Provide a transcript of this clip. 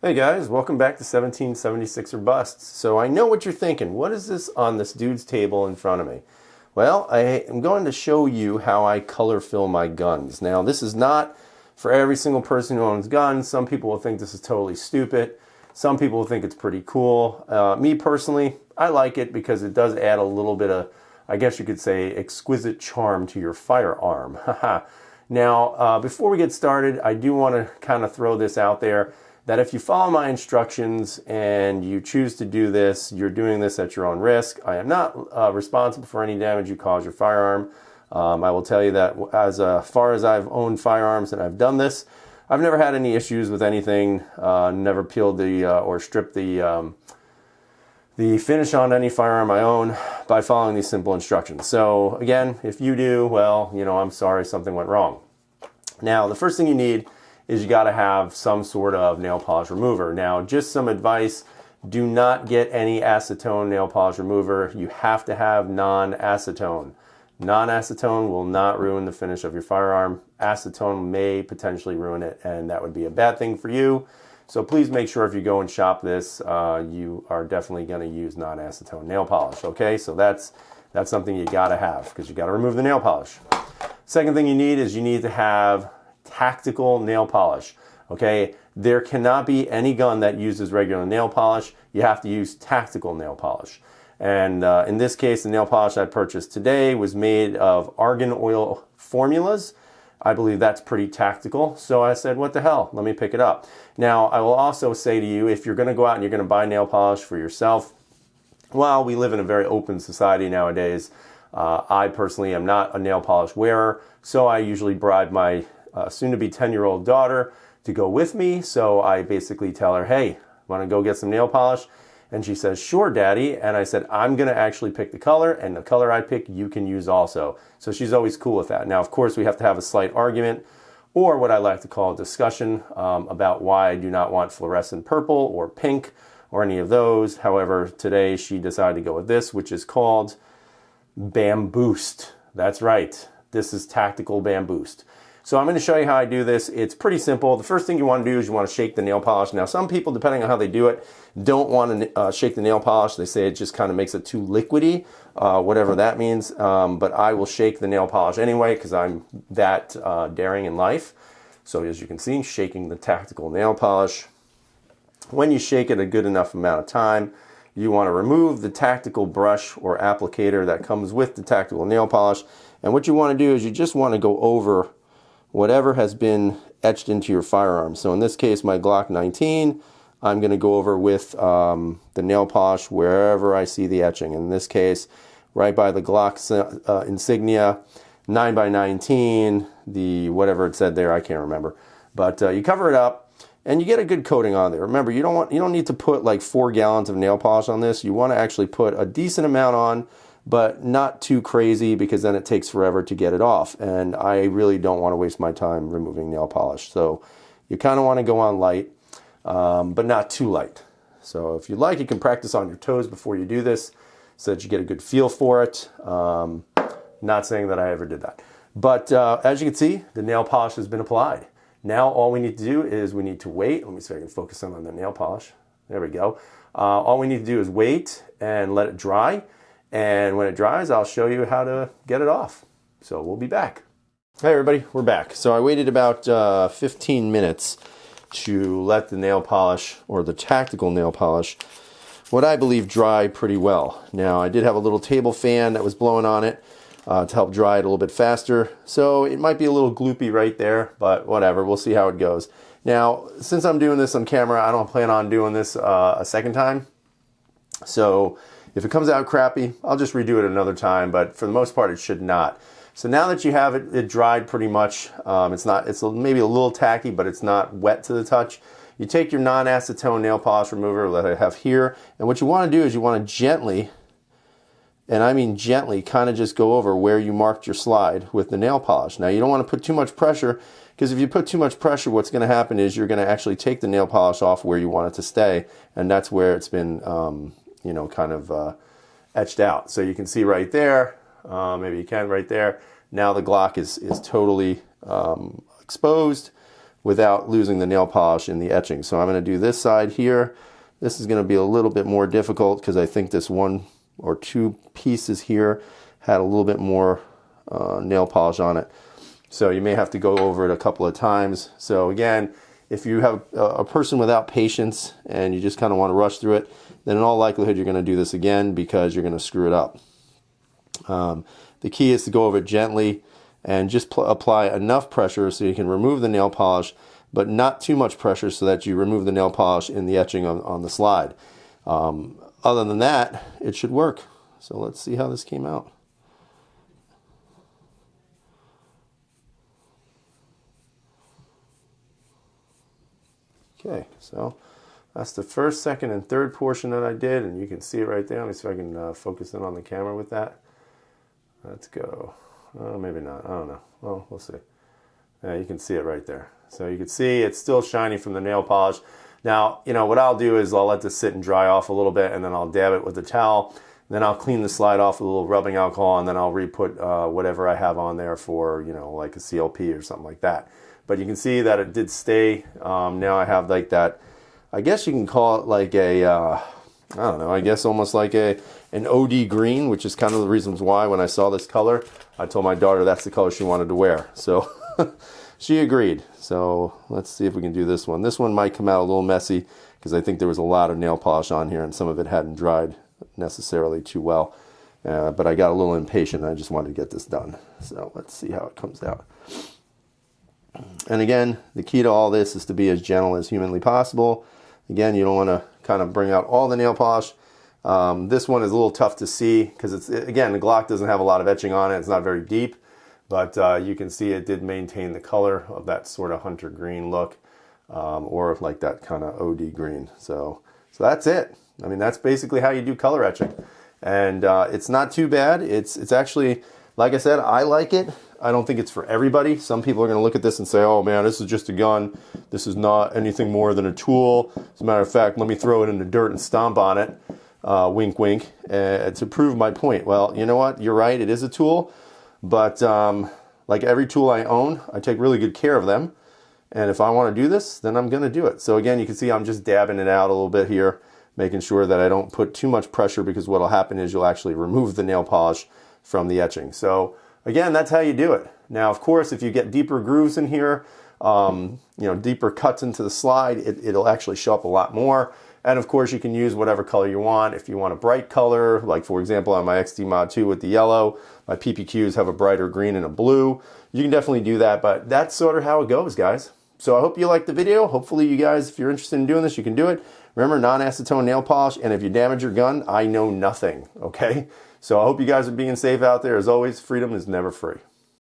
Hey guys, welcome back to 1776 or Busts. So I know what you're thinking. What is this on this dude's table in front of me? Well, I am going to show you how I color fill my guns. Now, this is not for every single person who owns guns. Some people will think this is totally stupid. Some people will think it's pretty cool. Me personally, I like it because it does add a little bit of, I guess you could say, exquisite charm to your firearm. Now, before we get started, I do want to kind of throw this out there that if you follow my instructions and you choose to do this, you're doing this at your own risk. I am not responsible for any damage you cause your firearm. I will tell you that as far as I've owned firearms and I've done this, I've never had any issues with anything, never peeled or stripped the finish on any firearm I own by following these simple instructions. So again, if you do, well, I'm sorry, something went wrong. Now, the first thing you need is you got to have some sort of nail polish remover. Now, just some advice, do not get any acetone nail polish remover. You have to have non-acetone. Non-acetone will not ruin the finish of your firearm. Acetone may potentially ruin it, and that would be a bad thing for you. So please make sure if you go and shop this, you are definitely going to use non-acetone nail polish, okay? So that's something you got to have because you got to remove the nail polish. Second thing you need is you need to have tactical nail polish, okay? There cannot be any gun that uses regular nail polish. You have to use tactical nail polish. And in this case, the nail polish I purchased today was made of argan oil formulas. I believe that's pretty tactical. So I said, what the hell? Let me pick it up. Now, I will also say to you, if you're going to go out and you're going to buy nail polish for yourself, well, we live in a very open society nowadays. I personally am not a nail polish wearer, so I usually bribe my soon-to-be 10-year-old daughter to go with me. So I basically tell her, hey, want to go get some nail polish? And she says, sure, Daddy. And I said, I'm going to actually pick the color, and the color I pick, you can use also. So she's always cool with that. Now, of course, we have to have a slight argument, or what I like to call a discussion about why I do not want fluorescent purple or pink or any of those. However, today she decided to go with this, which is called Bamboost. That's right. This is tactical Bamboost. So I'm going to show you how I do this. It's pretty simple. The first thing you want to do is you want to shake the nail polish. Now, some people, depending on how they do it, don't want to shake the nail polish. They say it just kind of makes it too liquidy, whatever that means. But I will shake the nail polish anyway because I'm that daring in life. So as you can see, shaking the tactical nail polish. When you shake it a good enough amount of time, you want to remove the tactical brush or applicator that comes with the tactical nail polish. And what you want to do is you just want to go over whatever has been etched into your firearm. So in this case, my Glock 19, I'm going to go over with the nail polish wherever I see the etching. In this case, right by the Glock insignia, 9x19, the whatever it said there, I can't remember. But you cover it up and you get a good coating on there. Remember, you don't need to put like 4 gallons of nail polish on this. You want to actually put a decent amount on, but not too crazy because then it takes forever to get it off. And I really don't want to waste my time removing nail polish. So you kind of want to go on light, but not too light. So if you like, you can practice on your toes before you do this so that you get a good feel for it. Not saying that I ever did that. But as you can see, the nail polish has been applied. Now all we need to do is we need to wait. Let me see if I can focus on the nail polish. There we go. All we need to do is wait and let it dry. And when it dries, I'll show you how to get it off. So we'll be back. Hey everybody, we're back. So I waited about 15 minutes to let the nail polish, or the tactical nail polish, what I believe dry pretty well. Now I did have a little table fan that was blowing on it to help dry it a little bit faster. So it might be a little gloopy right there, but whatever, we'll see how it goes. Now, since I'm doing this on camera, I don't plan on doing this a second time. So if it comes out crappy, I'll just redo it another time, but for the most part, it should not. So now that you have it dried pretty much, it's maybe a little tacky, but it's not wet to the touch. You take your non-acetone nail polish remover that I have here, and what you want to do is you want to gently, and I mean gently, kind of just go over where you marked your slide with the nail polish. Now you don't want to put too much pressure, because if you put too much pressure, what's going to happen is you're going to actually take the nail polish off where you want it to stay, and that's where it's been kind of etched out. So you can see right there, maybe you can right there. Now the Glock is totally exposed. without losing the nail polish in the etching. So I'm going to do this side here. This is going to be a little bit more difficult because I think this one or two pieces here had a little bit more nail polish on it. So you may have to go over it a couple of times. So again, if you have a person without patience and you just kind of want to rush through it, then in all likelihood you're going to do this again because you're going to screw it up. The key is to go over it gently and just apply enough pressure so you can remove the nail polish, but not too much pressure so that you remove the nail polish in the etching on the slide. Other than that, it should work. So let's see how this came out. Okay, so that's the first, second, and third portion that I did, and you can see it right there. Let me see if I can focus in on the camera with that. Let's go. Maybe not. I don't know. Well, we'll see. Yeah, you can see it right there. So you can see it's still shiny from the nail polish. Now, you know, what I'll do is I'll let this sit and dry off a little bit, and then I'll dab it with a towel. Then I'll clean the slide off with a little rubbing alcohol, and then I'll re-put whatever I have on there for, you know, like a CLP or something like that. But you can see that it did stay. Now I have like that, I guess you can call it like a, I don't know, I guess almost like an OD green, which is kind of the reasons why when I saw this color, I told my daughter that's the color she wanted to wear. So she agreed. So let's see if we can do this one. This one might come out a little messy because I think there was a lot of nail polish on here and some of it hadn't dried necessarily too well. But I got a little impatient. I just wanted to get this done. So let's see how it comes out. And again, the key to all this is to be as gentle as humanly possible. Again, you don't want to kind of bring out all the nail polish. This one is a little tough to see because again, the Glock doesn't have a lot of etching on it. It's not very deep, but you can see it did maintain the color of that sort of hunter green look, or like that kind of OD green. So that's it. I mean, that's basically how you do color etching. And it's not too bad. It's actually, like I said, I like it. I don't think it's for everybody. Some people are going to look at this and say, oh man, this is just a gun. This is not anything more than a tool. As a matter of fact, let me throw it in the dirt and stomp on it. Wink, wink, to prove my point. Well, you know what? You're right. It is a tool. But like every tool I own, I take really good care of them. And if I want to do this, then I'm going to do it. So again, you can see I'm just dabbing it out a little bit here, making sure that I don't put too much pressure because what will happen is you'll actually remove the nail polish from the etching. So again, that's how you do it. Now, of course, if you get deeper grooves in here, you know, deeper cuts into the slide, it'll actually show up a lot more. And of course, you can use whatever color you want. If you want a bright color, like for example, on my XD Mod 2 with the yellow, my PPQs have a brighter green and a blue. You can definitely do that, but that's sort of how it goes, guys. So I hope you liked the video. Hopefully you guys, if you're interested in doing this, you can do it. Remember, non-acetone nail polish, and if you damage your gun, I know nothing, okay? So I hope you guys are being safe out there. As always, freedom is never free.